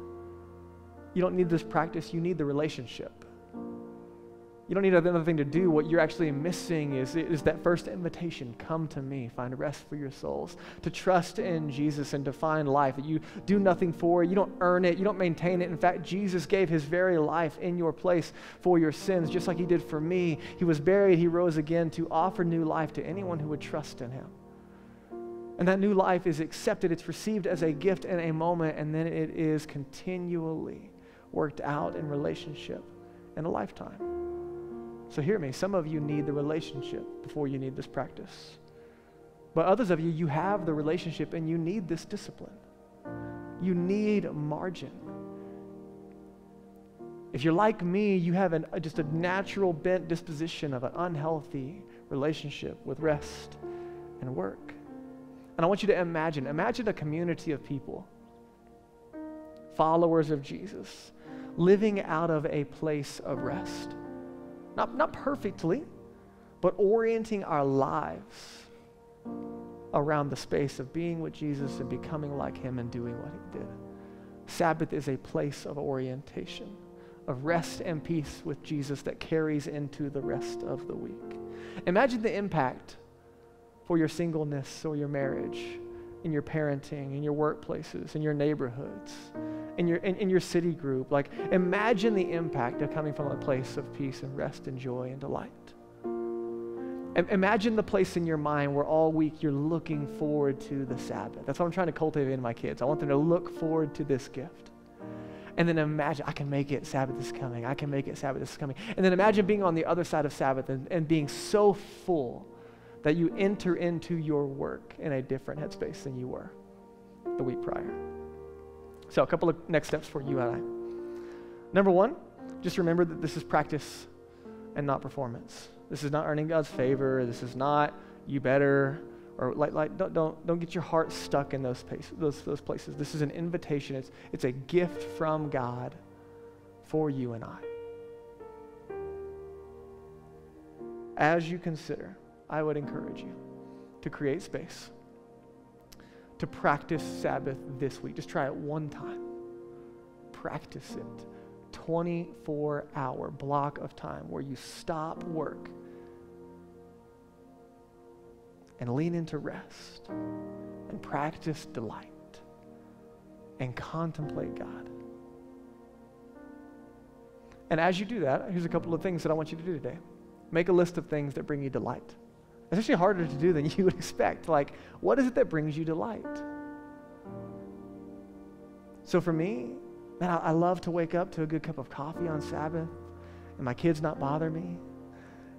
Speaker 2: You don't need this practice. You need the relationship. You don't need another thing to do. What you're actually missing is that first invitation. Come to me, find rest for your souls. To trust in Jesus and to find life that you do nothing for. You don't earn it. You don't maintain it. In fact, Jesus gave his very life in your place for your sins, just like he did for me. He was buried. He rose again to offer new life to anyone who would trust in him. And that new life is accepted. It's received as a gift in a moment, and then it is continually worked out in relationship in a lifetime. So hear me, some of you need the relationship before you need this practice. But others of you, you have the relationship and you need this discipline. You need margin. If you're like me, you have just a natural bent disposition of an unhealthy relationship with rest and work. And I want you to imagine a community of people, followers of Jesus, living out of a place of rest. Not perfectly, but orienting our lives around the space of being with Jesus and becoming like him and doing what he did. Sabbath is a place of orientation, of rest and peace with Jesus that carries into the rest of the week. Imagine the impact for your singleness or your marriage, in your parenting, in your workplaces, in your neighborhoods, in your city group. Like, imagine the impact of coming from a place of peace and rest and joy and delight. Imagine the place in your mind where all week you're looking forward to the Sabbath. That's what I'm trying to cultivate in my kids. I want them to look forward to this gift. And then imagine, I can make it, Sabbath is coming. I can make it, Sabbath is coming. And then imagine being on the other side of Sabbath and being so full that you enter into your work in a different headspace than you were the week prior. So a couple of next steps for you and I. Number one, just remember that this is practice and not performance. This is not earning God's favor. This is not you better, or don't get your heart stuck in those places. This is an invitation. It's a gift from God for you and I. As you consider, I would encourage you to create space, to practice Sabbath this week. Just try it one time. Practice it. 24-hour block of time where you stop work and lean into rest and practice delight and contemplate God. And as you do that, here's a couple of things that I want you to do today. Make a list of things that bring you delight. It's actually harder to do than you would expect. Like, what is it that brings you delight? So for me, man, I love to wake up to a good cup of coffee on Sabbath and my kids not bother me.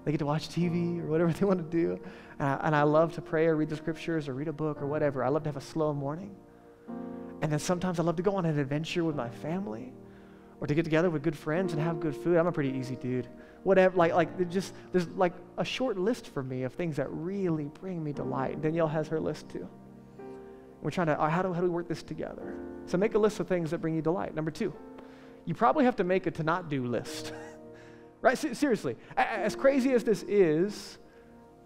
Speaker 2: They get to watch TV or whatever they want to do. And I love to pray or read the scriptures or read a book or whatever. I love to have a slow morning. And then sometimes I love to go on an adventure with my family or to get together with good friends and have good food. I'm a pretty easy dude. Whatever, there's like a short list for me of things that really bring me delight. Danielle has her list too. We're trying to, how do we work this together? So make a list of things that bring you delight. Number two, you probably have to make a to not do list. Right? Seriously, as crazy as this is,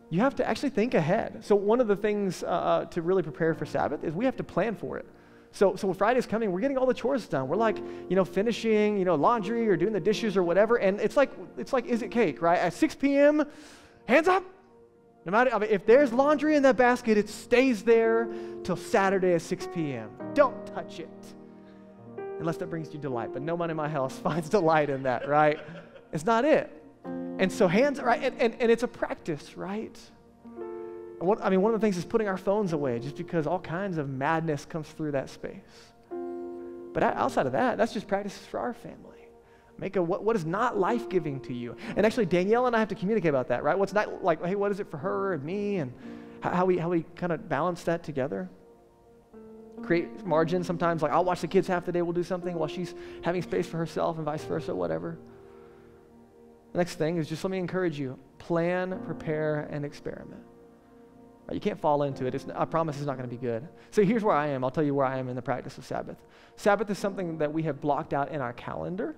Speaker 2: you have to actually think ahead. So one of the things to really prepare for Sabbath is we have to plan for it. So when Friday's coming, we're getting all the chores done. We're like, finishing, laundry or doing the dishes or whatever. And it's like, is it cake, right? At 6 p.m., hands up. No matter, if there's laundry in that basket, it stays there till Saturday at 6 p.m. Don't touch it. Unless that brings you delight. But no one in my house finds delight in that, right? It's not it. And so hands, right? And it's a practice, right? One of the things is putting our phones away, just because all kinds of madness comes through that space. But outside of that, that's just practices for our family. Make what is not life-giving to you. And actually, Danielle and I have to communicate about that, right? What's not like, hey, what is it for her and me, and how we kind of balance that together. Create margin sometimes, like I'll watch the kids half the day, we'll do something while she's having space for herself and vice versa, whatever. The next thing is just let me encourage you, plan, prepare, and experiment. Right? You can't fall into it. I promise it's not going to be good. So here's where I am. I'll tell you where I am in the practice of Sabbath. Sabbath is something that we have blocked out in our calendar,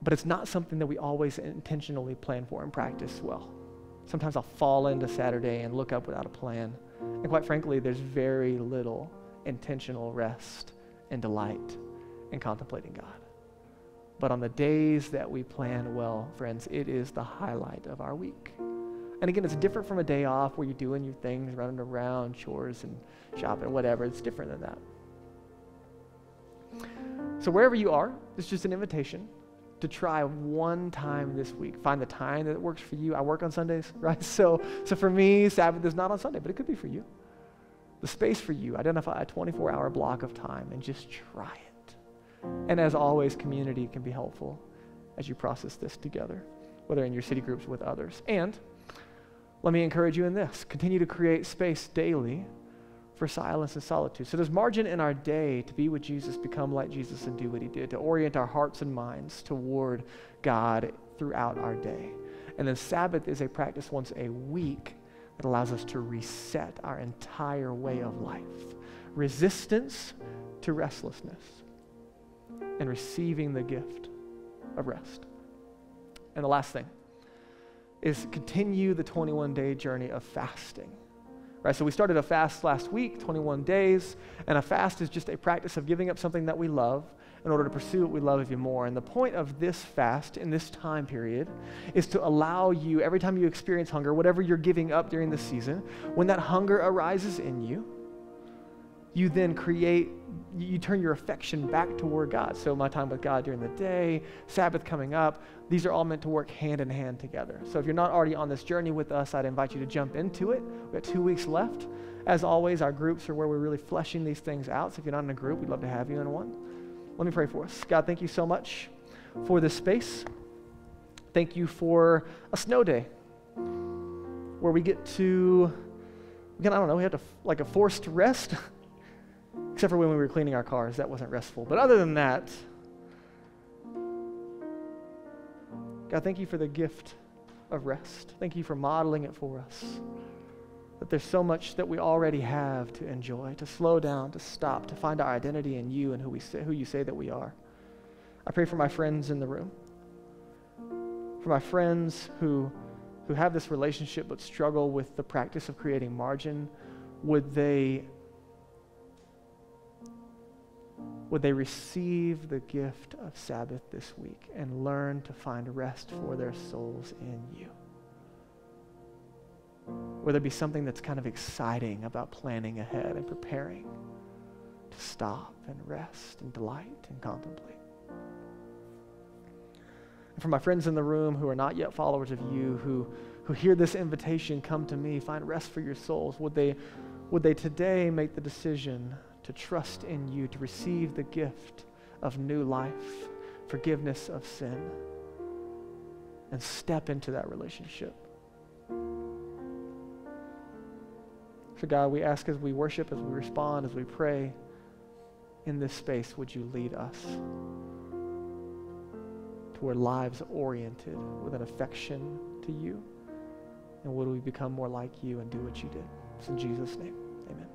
Speaker 2: but it's not something that we always intentionally plan for and practice well. Sometimes I'll fall into Saturday and look up without a plan. And quite frankly, there's very little intentional rest and delight in contemplating God. But on the days that we plan well, friends, it is the highlight of our week. And again, it's different from a day off where you're doing your things, running around, chores and shopping, whatever. It's different than that. So wherever you are, it's just an invitation to try one time this week. Find the time that works for you. I work on Sundays, right? So for me, Sabbath is not on Sunday, but it could be for you. The space for you, identify a 24-hour block of time and just try it. And as always, community can be helpful as you process this together, whether in your city groups with others. And let me encourage you in this. Continue to create space daily for silence and solitude. So there's margin in our day to be with Jesus, become like Jesus, and do what he did, to orient our hearts and minds toward God throughout our day. And then Sabbath is a practice once a week that allows us to reset our entire way of life. Resistance to restlessness and receiving the gift of rest. And the last thing is continue the 21-day journey of fasting. Right, so we started a fast last week, 21 days, and a fast is just a practice of giving up something that we love in order to pursue what we love even more. And the point of this fast in this time period is to allow you, every time you experience hunger, whatever you're giving up during this season, when that hunger arises in you, you then you turn your affection back toward God. So my time with God during the day, Sabbath coming up, these are all meant to work hand in hand together. So if you're not already on this journey with us, I'd invite you to jump into it. We've got 2 weeks left. As always, our groups are where we're really fleshing these things out. So if you're not in a group, we'd love to have you in one. Let me pray for us. God, thank you so much for this space. Thank you for a snow day where we get to, again, I don't know, we have to like a forced rest. Except for when we were cleaning our cars, that wasn't restful. But other than that, God, thank you for the gift of rest. Thank you for modeling it for us. That there's so much that we already have to enjoy, to slow down, to stop, to find our identity in you and who you say that we are. I pray for my friends in the room, for my friends who have this relationship but struggle with the practice of creating margin. Would they receive the gift of Sabbath this week and learn to find rest for their souls in you? Would there be something that's kind of exciting about planning ahead and preparing to stop and rest and delight and contemplate? And for my friends in the room who are not yet followers of you, who hear this invitation, come to me, find rest for your souls, would they today make the decision to trust in you, to receive the gift of new life, forgiveness of sin, and step into that relationship? So God, we ask as we worship, as we respond, as we pray in this space, would you lead us toward lives oriented with an affection to you? And would we become more like you and do what you did? It's in Jesus' name, amen.